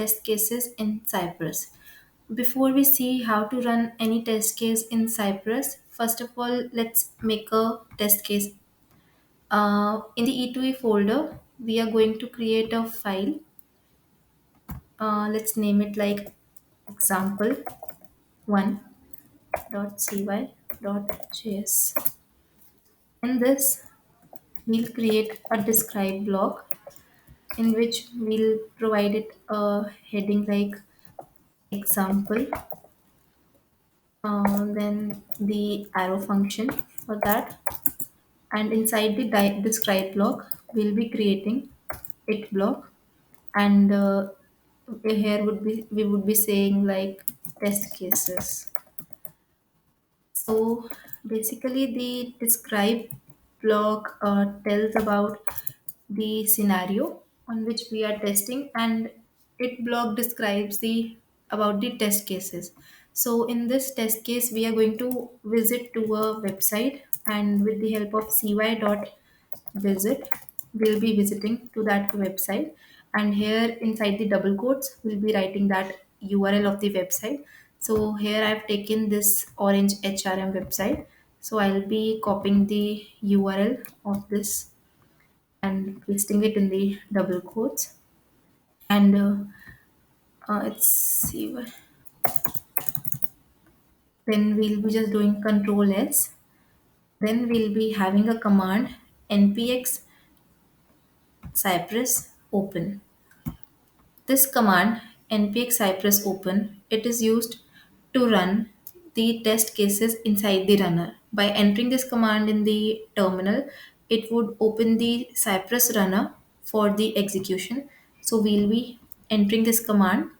test cases in Cypress. Before we see how to run any test case in Cypress, first of all, let's make a test case. In the E2E folder, we are going to create a file. Let's name it like example1.cy.js. In this, we'll create a describe block in which we'll provide it a heading like example, then the arrow function for that, and inside the describe block we'll be creating it block, and here would be we would be saying like test cases. So basically, the describe block tells about the scenario on which we are testing, and it block describes the about the test cases. So in this test case, we are going to visit to a website, and with the help of cy.visit, we'll be visiting to that website, and here inside the double quotes we'll be writing that URL of the website. So here I've taken this orange HRM website, so I'll be copying the URL of this and pasting it in the double quotes, and let's see, then we'll be just doing control S, then we'll be having a command npx cypress open. This command npx cypress open, it is used to run the test cases inside the runner. By entering this command in the terminal, it would open the cypress runner for the execution. So we'll be entering this command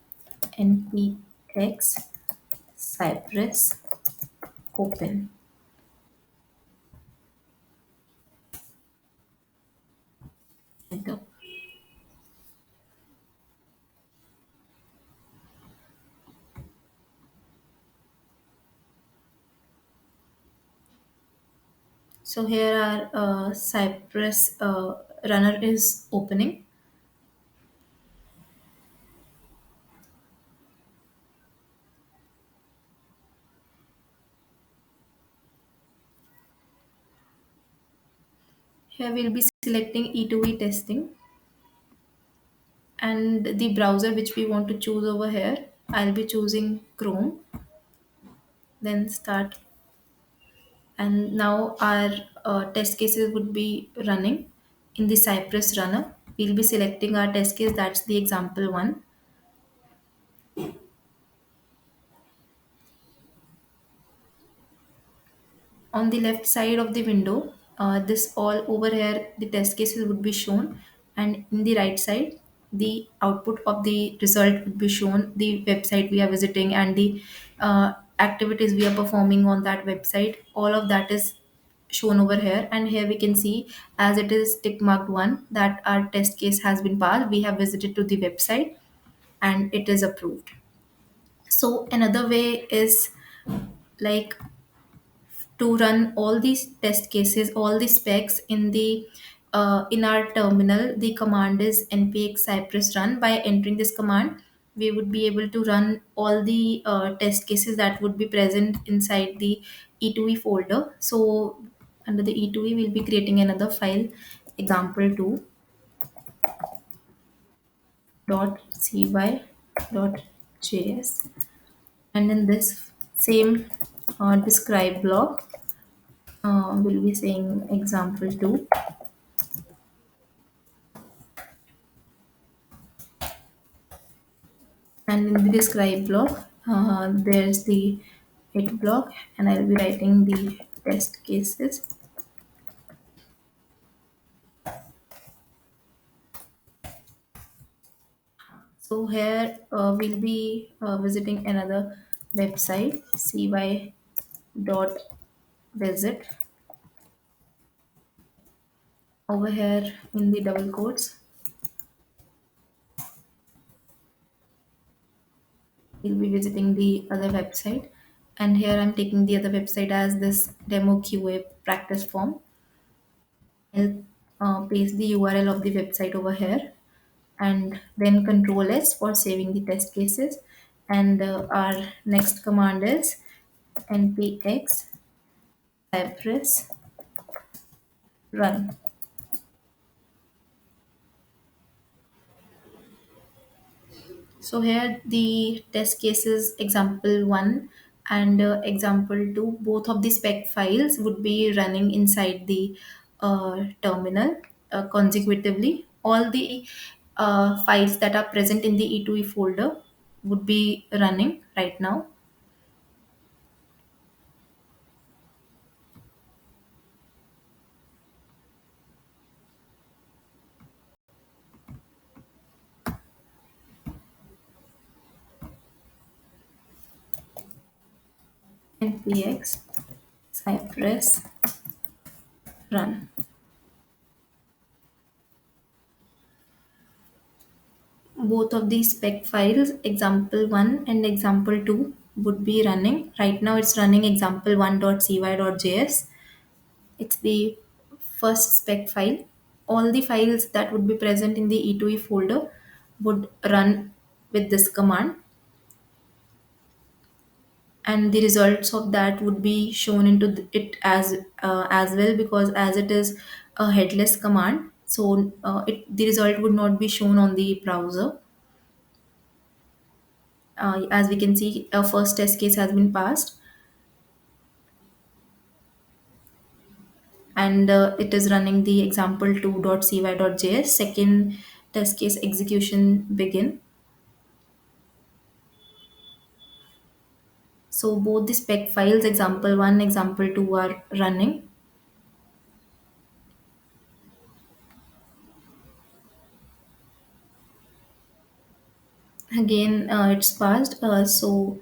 npx cypress open. Enter. So here our cypress runner is opening. Here we'll be selecting E2E testing, and the browser which we want to choose over here, I'll be choosing Chrome, then start, and now our test cases would be running in the Cypress runner. We'll be selecting our test case, that's the example one. On the left side of the window, this all over here the test cases would be shown, and in the right side the output of the result would be shown, the website we are visiting and the activities we are performing on that website, all of that is shown over here. And here we can see, as it is tick marked one, that our test case has been passed, we have visited to the website and it is approved. So another way is like to run all these test cases, all the specs in the in our terminal. The command is npx cypress run. By entering this command, we would be able to run all the test cases that would be present inside the E2E folder. So under the E2E, we'll be creating another file, example2 dot cy dot js, and in this same describe block, we'll be saying example2, and in the describe block, there's the it block, and I'll be writing the test cases. So here we'll be visiting another website, cy dot visit. Over here in the double quotes, we'll be visiting the other website, and here I'm taking the other website as this demo QA practice form. I'll paste the URL of the website over here, and then Control S for saving the test cases. And our next command is npx cypress run. So here the test cases example 1 and example 2, both of the spec files would be running inside the terminal consecutively. All the files that are present in the E2E folder would be running right now. Npx cypress run. Both of these spec files, example 1 and example 2, would be running. Right now it's running example1.cy.js. It's the first spec file. All the files that would be present in the E2E folder would run with this command, and the results of that would be shown into it as well, because as it is a headless command, so the result would not be shown on the browser. As we can see, a first test case has been passed, and it is running the example2.cy.js. Second test case execution begin. So both the spec files, example 1, example 2, are running. Again, it's passed. So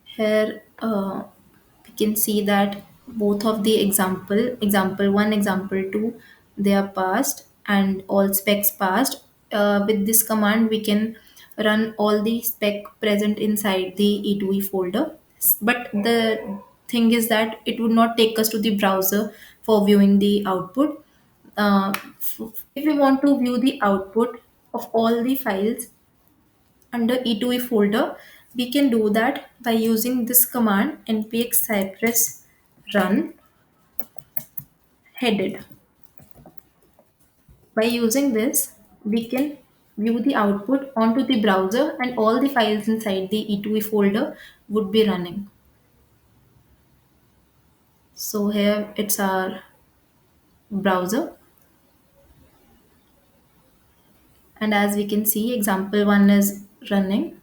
here we can see that both of the example 1, example 2, they are passed and all specs passed. With this command, we can run all the spec present inside the E2E folder. But the thing is that it would not take us to the browser for viewing the output. If we want to view the output of all the files under E2E folder, we can do that by using this command npx cypress run headed. By using this, we can view the output onto the browser and all the files inside the E2E folder would be running. So here it's our browser, and as we can see, example 1 is running.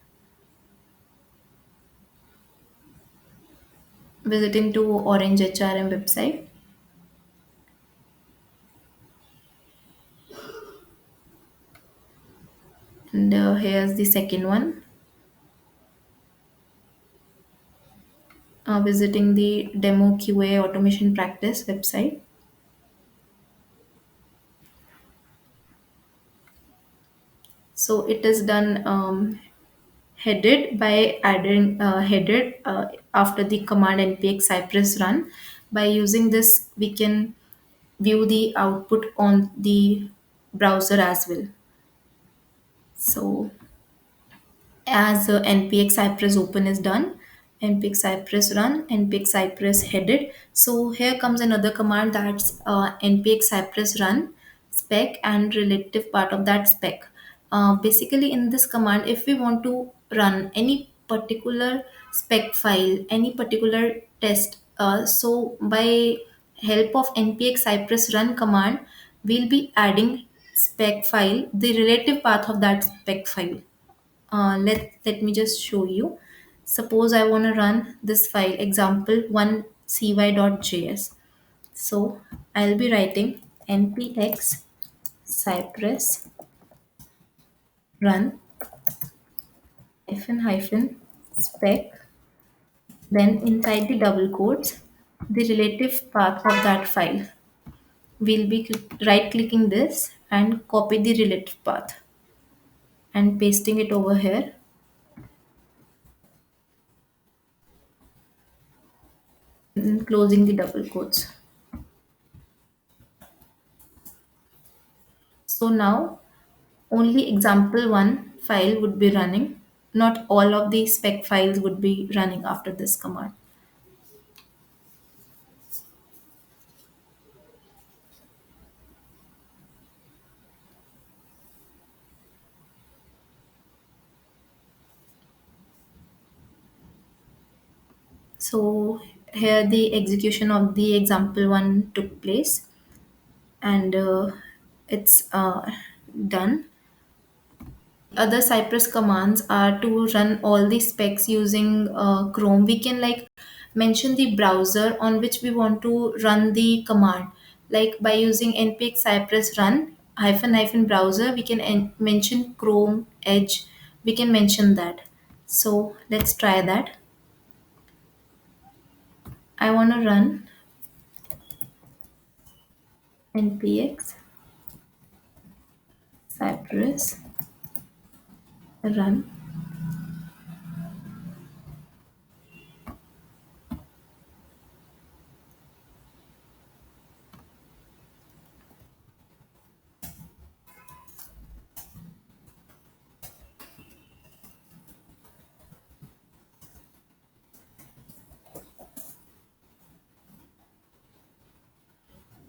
Visiting to Orange HRM website. And here's the second one. Visiting the demo QA automation practice website. So it is done headed by adding headed after the command npx cypress run. By using this, we can view the output on the browser as well. So as npx cypress open is done, npx cypress run, npx cypress headed. So here comes another command, that's npx cypress run spec and relative part of that spec. Basically in this command, if we want to run any particular spec file, any particular test, so by help of npx cypress run command, we'll be adding spec file, the relative path of that spec file. Let me just show you. Suppose I want to run this file example1 cy.js. So I'll be writing npx cypress run hyphen spec, then inside the double quotes the relative path of that file. We'll be right clicking this and copy the relative path and pasting it over here, and closing the double quotes. So now Only example one file would be running. Not all of the spec files would be running after this command. So here the execution of the example one took place, and it's done. Other Cypress commands are to run all the specs using Chrome. We can like mention the browser on which we want to run the command. Like by using npx cypress run hyphen hyphen browser, we can mention Chrome, Edge. We can mention that. So let's try that. I want to run npx cypress run.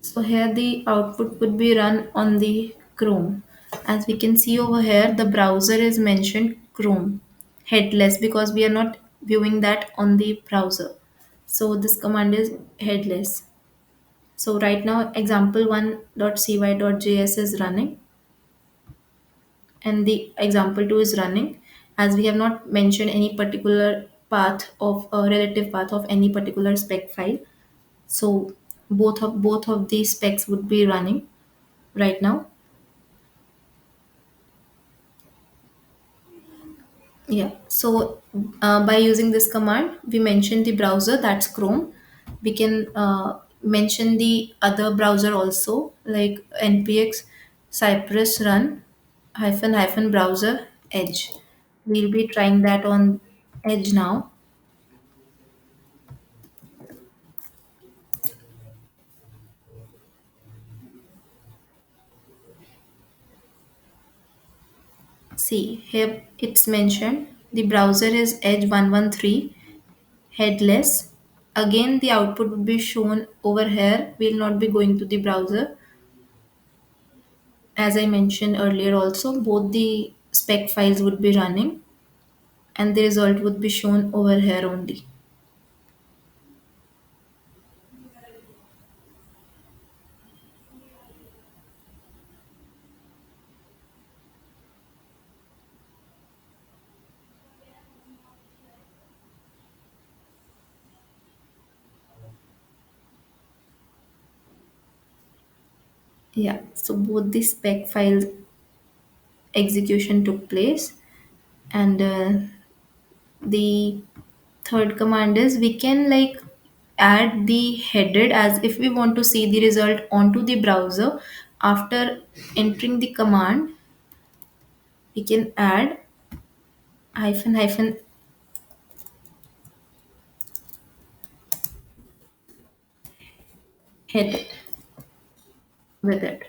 So here the output would be run on the Chrome. As we can see over here, the browser is mentioned Chrome headless because we are not viewing that on the browser. So this command is headless. So right now example one.cy.js is running and the example 2 is running, as we have not mentioned any particular path of a relative path of any particular spec file. So both of these specs would be running right now. Yeah. So by using this command, we mention the browser, that's Chrome. We can mention the other browser also, like npx cypress run hyphen hyphen browser Edge. We'll be trying that on Edge now. See here, it's mentioned the browser is Edge 113 headless. Again, the output would be shown over here. We'll not be going to the browser. As I mentioned earlier also, both the spec files would be running and the result would be shown over here only. Yeah, so both the spec files execution took place, and the third command is we can like add the headed, as if we want to see the result onto the browser after entering the command. We can add hyphen hyphen headed with it.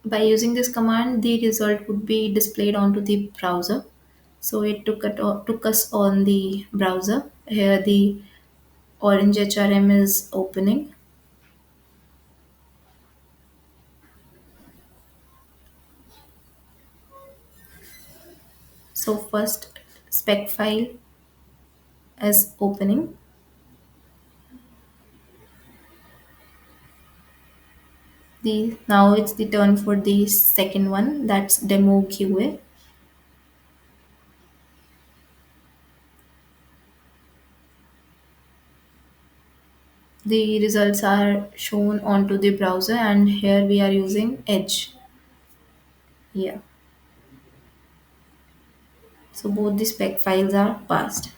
By using this command, the result would be displayed onto the browser. So it took us on the browser. Here the orange HRM is opening. So first spec file is opening. The now it's the turn for the second one, that's demo QA. The results are shown onto the browser, and here we are using Edge. Yeah. So both the spec files are passed.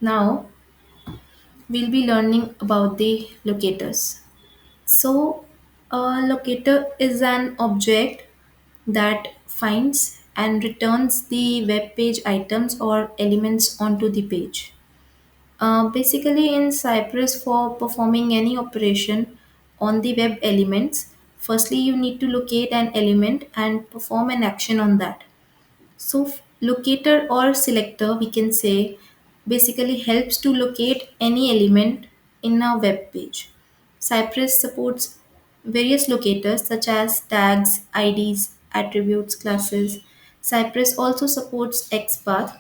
Now we'll be learning about the locators. So, a locator is an object that finds and returns the web page items or elements onto the page. Basically, in Cypress, for performing any operation on the web elements, firstly you need to locate an element and perform an action on that. So, locator or selector, we can say, basically helps to locate any element in a web page. Cypress supports various locators such as tags, IDs, attributes, classes. Cypress also supports XPath,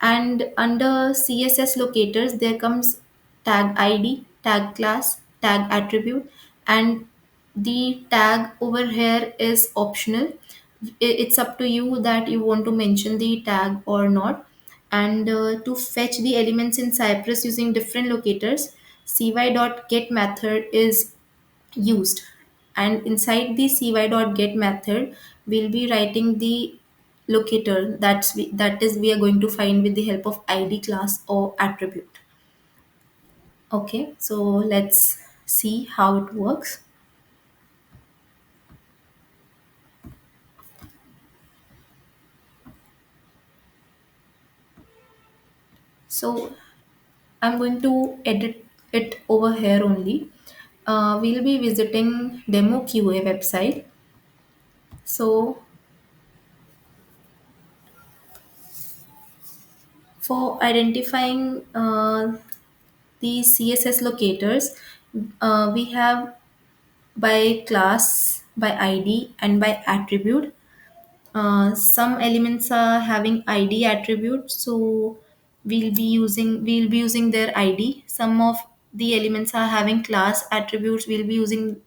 and under CSS locators, there comes tag ID, tag class, tag attribute, and the tag over here is optional. It's up to you that you want to mention the tag or not. And to fetch the elements in Cypress using different locators, cy.get method is used, and inside the cy.get method we'll be writing the locator that is we are going to find with the help of id, class, or attribute. Okay, so let's see how it works. So I'm going to edit it over here only. We'll be visiting demo qa website. So for identifying the css locators, we have by class, by ID, and by attribute. Some elements are having ID attribute, so we'll be using their ID. Some of the elements are having class attributes. We'll be using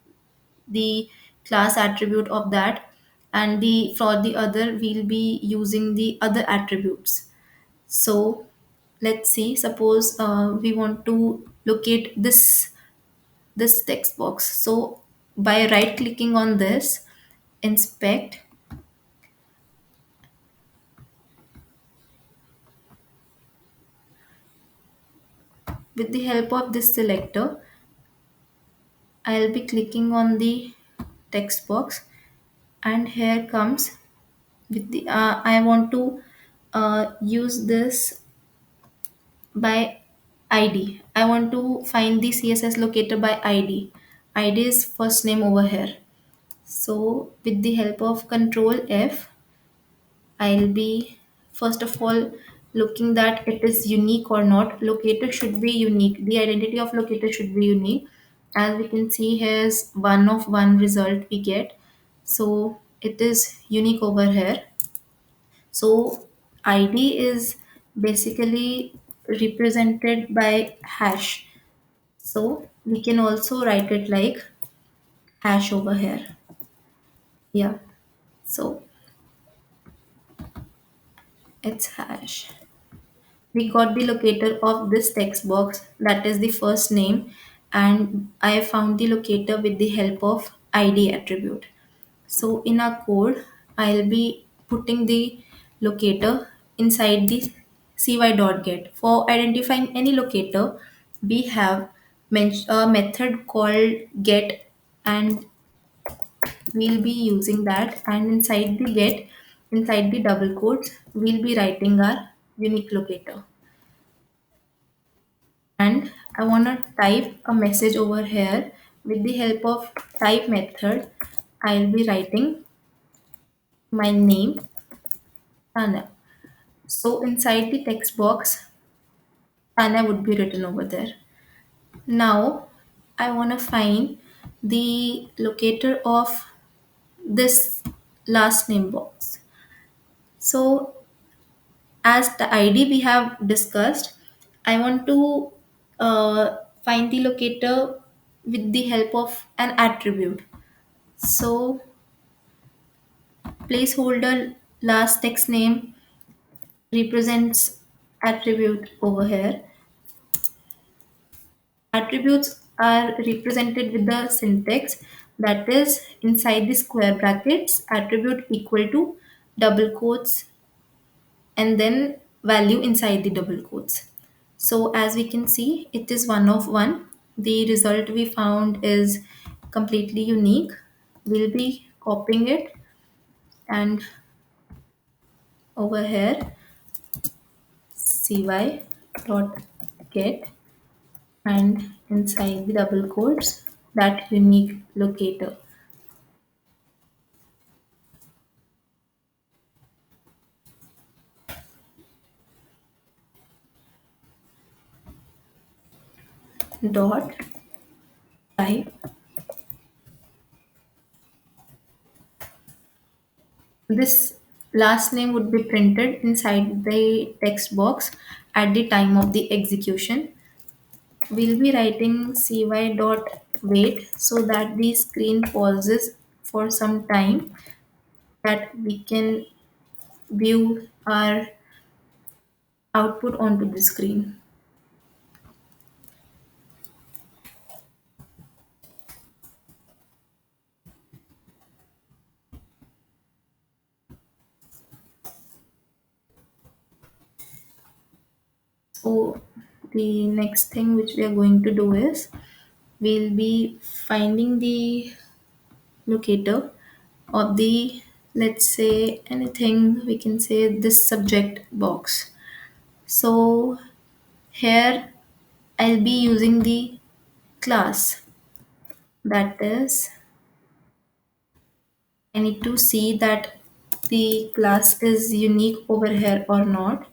the class attribute of that, and the for the other we'll be using the other attributes. So let's see. Suppose we want to locate this text box. So by right clicking on this, inspect, with the help of this selector, I'll be clicking on the text box, and here comes with the I want to use this by ID. I want to find the CSS locator by ID. ID is first name over here. So with the help of Control F, I'll be first of all looking that it is unique or not. Locator should be unique. The identity of locator should be unique. As we can see, here's one of one result we get. So it is unique over here. So ID is basically represented by hash. So we can also write it like hash over here. Yeah. So it's hash. We got the locator of this text box, that is the first name, and I found the locator with the help of id attribute. So in our code, I'll be putting the locator inside the cy.get. For identifying any locator, we have a method called get, and we'll be using that, and inside the get, inside the double quotes, we'll be writing our unique locator. And I want to type a message over here. With the help of type method, I'll be writing my name, Tanya. So inside the text box, Tanya would be written over there. Now I want to find the locator of this last name box. So as the ID we have discussed, I want to find the locator with the help of an attribute. So placeholder last text name represents attribute over here. Attributes are represented with the syntax, that is inside the square brackets, attribute equal to double quotes, and then value inside the double quotes. So as we can see, it is one of one. The result we found is completely unique. We'll be copying it and over here cy dot get, and inside the double quotes that unique locator dot type. This last name would be printed inside the text box at the time of the execution. We'll be writing cy dot wait so that the screen pauses for some time, that we can view our output onto the screen. So the next thing which we are going to do is we'll be finding the locator of the, let's say anything, we can say this subject box. So here I'll be using the class, that is I need to see that the class is unique over here or not.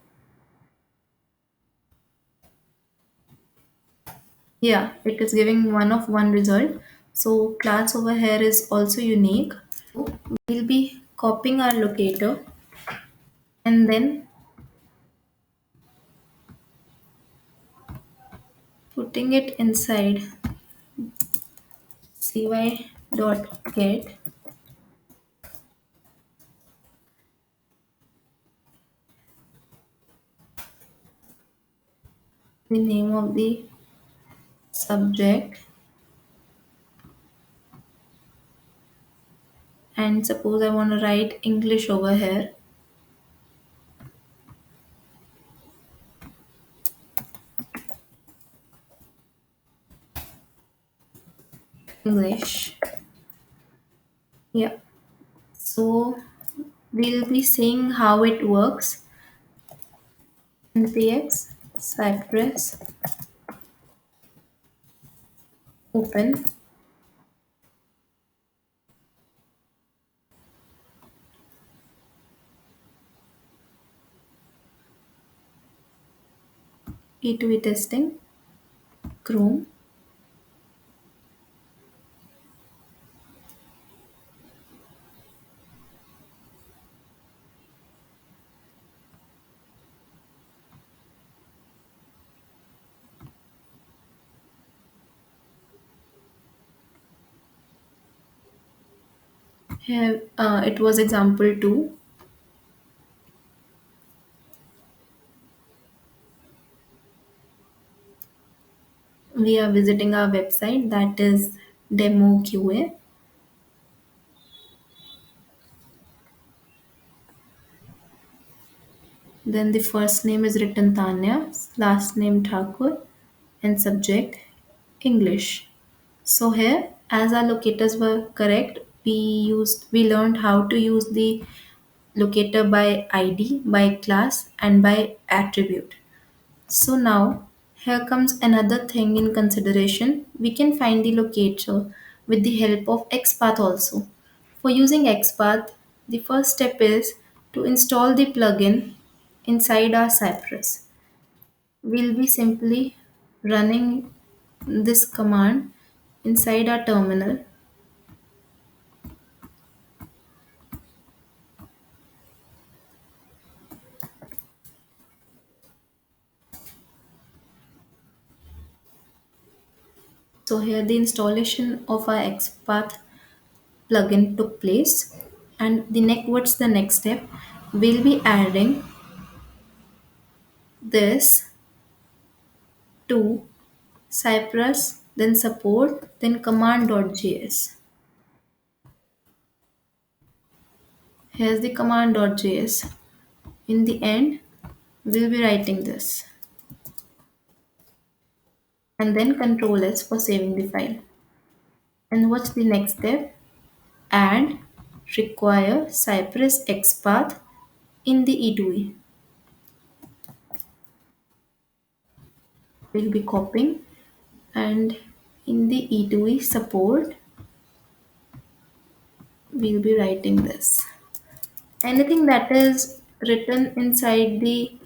Yeah, it is giving one of one result. So class over here is also unique. We'll be copying our locator and then putting it inside cy.get, the name of the subject, and suppose I want to write English over here. English. Yeah. So we'll be seeing how it works. npx cypress open e2e testing chrome. Here it was example 2. We are visiting our website, that is demo qa. Then the first name is written Tanya, last name Thakur, and subject English. So here, as our locators were correct, we learned how to use the locator by ID, by class, and by attribute. So now here comes another thing in consideration. We can find the locator with the help of Xpath also. For using Xpath, the first step is to install the plugin inside our Cypress. We'll be simply running this command inside our terminal. So here the installation of our Xpath plugin took place, and what's the next step? We'll be adding this to Cypress, then support, then command.js. Here's the command.js. In the end, we'll be writing this, and then control S for saving the file. And what's the next step? Add require Cypress XPath in the E2E. We'll be copying, and in the E2E support, we'll be writing this. Anything that is written inside the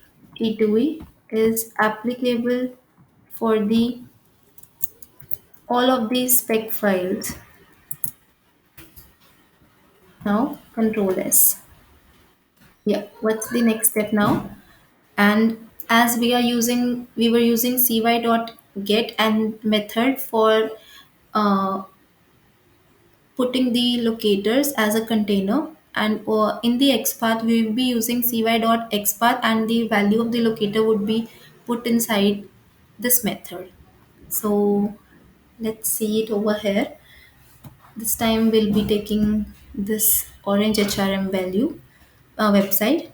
E2E is applicable for the all of these spec files. Now control S. Yeah, what's the next step now? And as we were using cy.get and method for uh, putting the locators as a container, and in the XPath we will be using cy.xpath, and the value of the locator would be put inside this method. So let's see it over here. This time we'll be taking this orange HRM value website,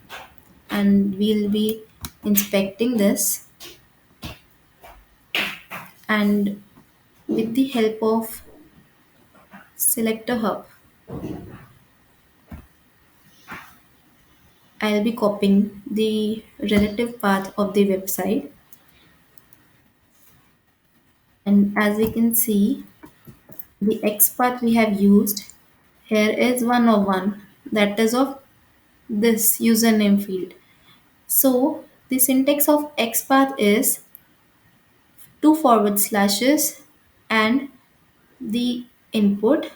and we'll be inspecting this, and with the help of selector hub, I'll be copying the relative path of the website. And as we can see, the XPath we have used here is one of one, that is of this username field. So the syntax of XPath is two forward slashes and the input,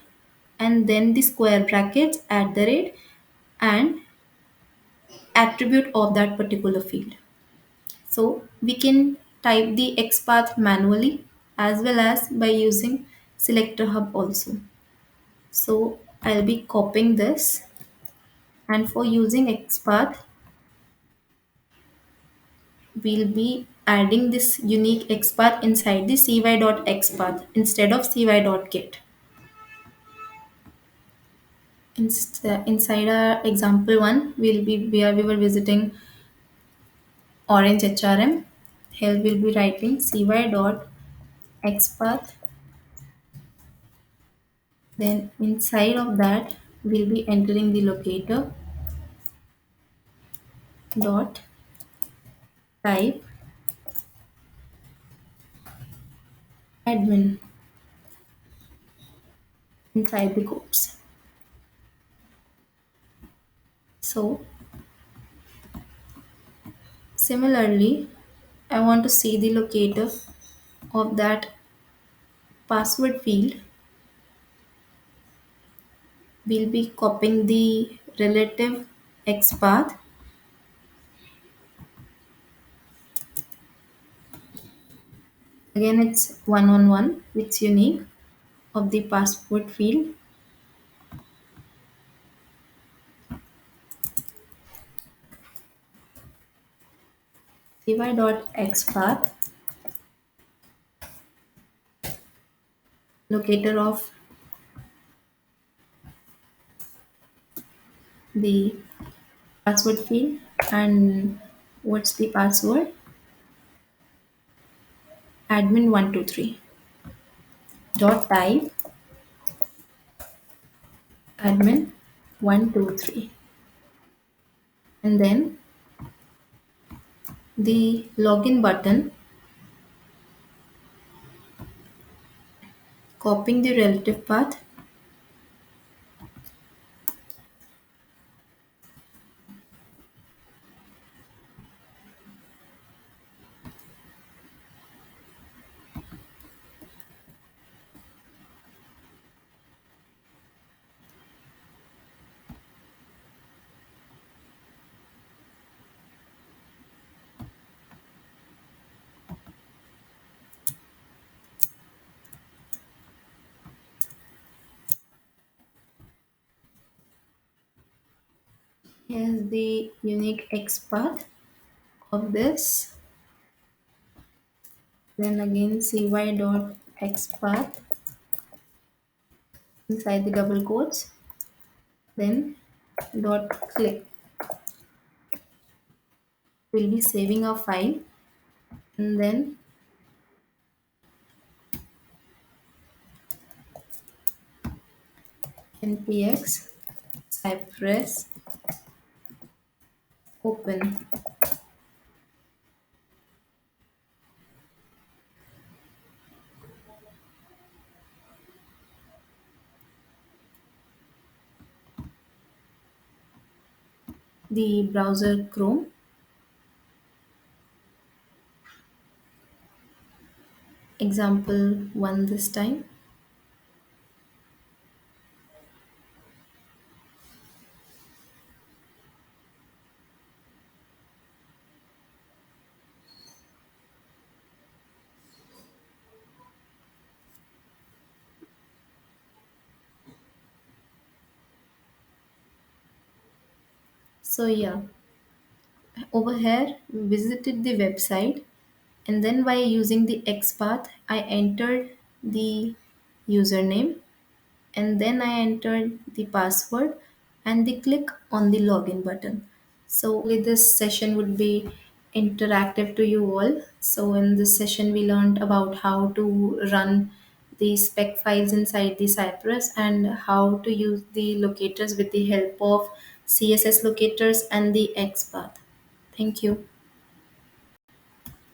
and then the square brackets at the rate and attribute of that particular field. So we can type the XPath manually as well as by using selector hub also. So I'll be copying this, and for using XPath, we'll be adding this unique XPath inside the cy.xpath instead of cy.get. Inside our example one, we'll be where we were visiting Orange HRM. Here we'll be writing cy.xpath. Then inside of that, we'll be entering the locator dot type admin inside the quotes. So similarly, I want to see the locator of that password field. We'll be copying the relative XPath. Again, it's one on one. It's unique of the password field. cy.xpath locator of the password field, and what's the password? Admin123 dot type admin123, and then the login button, copying the relative path. Here's the unique XPath of this. Then again cy.xpath inside the double quotes. Then dot click. We'll be saving our file, and then npx cypress Open. The browser Chrome. Example 1 this time. So yeah, over here visited the website, and then by using the Xpath I entered the username, and then I entered the password and the click on the login button. So this session would be interactive to you all. So in this session we learned about how to run the spec files inside the Cypress and how to use the locators with the help of CSS locators and the XPath. Thank you.